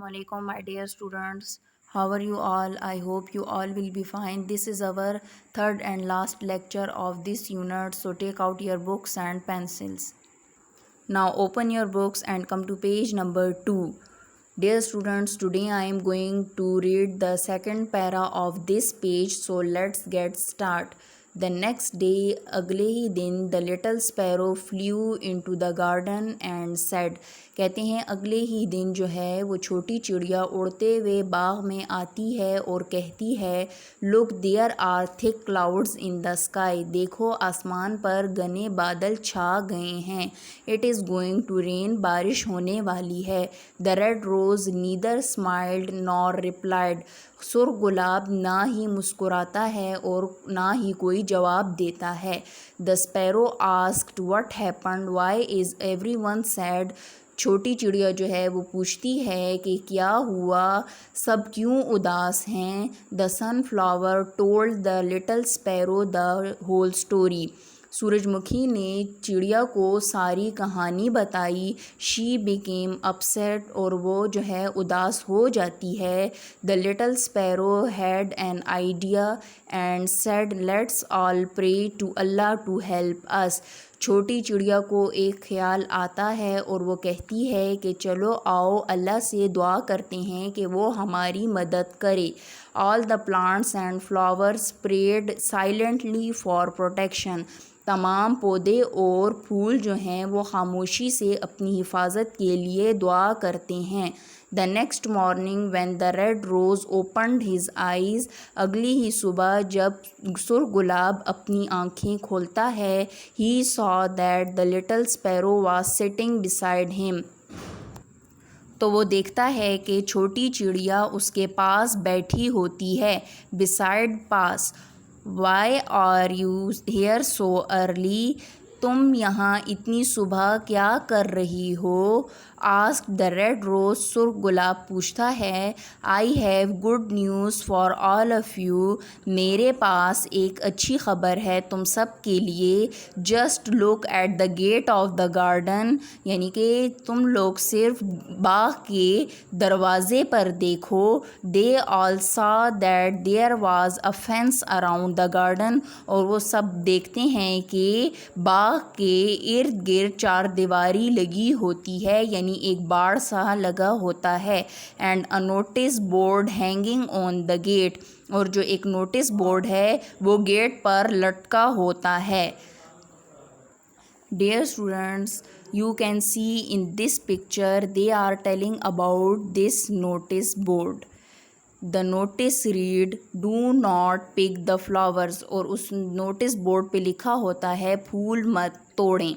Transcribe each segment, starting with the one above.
Assalamualaikum, my dear students. How are you all? I hope you all will be fine. This is our third and last lecture of this unit. So take out your books and pencils. Now open your books and come to page number 2. Dear students, today I am going to read the second para of this page. So let's get start. The next day, अगले ही दिन, the little sparrow flew into the garden and said, कहते हैं अगले ही दिन जो है वो छोटी चिड़िया उड़ते हुए बाग में आती है और कहती है, look there are thick clouds in the sky, देखो आसमान पर घने बादल छा गए हैं, it is going to rain, बारिश होने वाली है। The red rose neither smiled nor replied, सुर गुलाब ना ही मुस्कुराता है और ना ही कोई जवाब देता है। The sparrow asked what happened, why is everyone sad, छोटी चिड़िया जो है वो पूछती है कि क्या हुआ, सब क्यों उदास हैं। The sunflower told the little sparrow the whole story, सूरजमुखी ने चिड़िया को सारी कहानी बताई। शी बिकेम अपसेट, और वो जो है उदास हो जाती है। The little sparrow had an idea and said let's all pray to Allah to help us, छोटी चिड़िया को एक ख़्याल आता है और वो कहती है कि चलो आओ अल्लाह से दुआ करते हैं कि वो हमारी मदद करे। All the plants and flowers prayed silently for protection, तमाम पौधे और फूल जो हैं वो खामोशी से अपनी हिफाजत के लिए दुआ करते हैं। The next morning when the red rose opened his eyes, अगली ही सुबह जब सुर गुलाब अपनी आँखें खोलता है, he saw that the little sparrow was sitting beside him, तो वो देखता है कि छोटी चिड़िया उसके पास बैठी होती है। बिसाइड पास, why are you here so early, तुम यहाँ इतनी सुबह क्या कर रही हो। आस्क द रेड रोज़, सुर गुलाब पूछता है। I have good news for all of you, मेरे पास एक अच्छी ख़बर है तुम सब के लिए। Just look at the gate of the garden, यानी कि तुम लोग सिर्फ बाग के दरवाज़े पर देखो। They all saw that there was a fence around the garden, और वो सब देखते हैं कि बाग के इर्द गिर्द चार दीवारी लगी होती है, यानी एक बाड़ सा लगा होता है। And a notice board hanging on the gate, और जो एक नोटिस बोर्ड है वो गेट पर लटका होता है। Dear students, you can see in this picture they are telling about this notice board. The notice read do not pick the flowers, और उस नोटिस बोर्ड पे लिखा होता है फूल मत तोड़ें।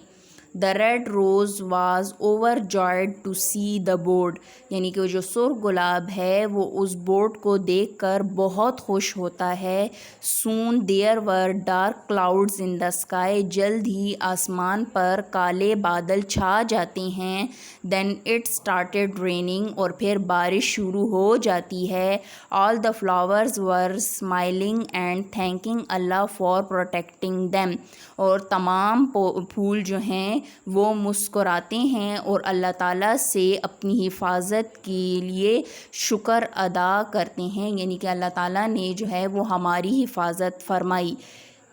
The red rose was overjoyed to see the board, यानी कि जो सुर गुलाब है वो उस बोर्ड को देखकर बहुत खुश होता है। Soon there were dark clouds in the sky, जल्द ही आसमान पर काले बादल छा जाते हैं। देन इट स्टार्टेड रेनिंग, और फिर बारिश शुरू हो जाती है। All the flowers were smiling and thanking Allah for protecting them, और तमाम फूल जो हैं वो मुस्कुराते हैं और अल्लाह ताला से अपनी हिफाजत के लिए शुक्र अदा करते हैं, यानी कि अल्लाह ताला ने जो है वो हमारी हिफाजत फरमाई।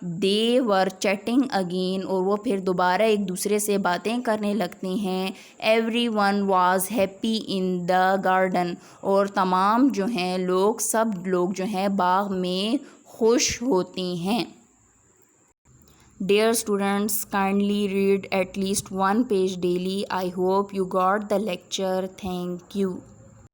दे वर चैटिंग अगेन, और वो फिर दोबारा एक दूसरे से बातें करने लगते हैं। Every one was happy in the garden, और तमाम जो हैं लोग, सब लोग जो हैं बाग में खुश होते हैं। Dear students, kindly read at least one page daily. I hope you got the lecture. Thank you.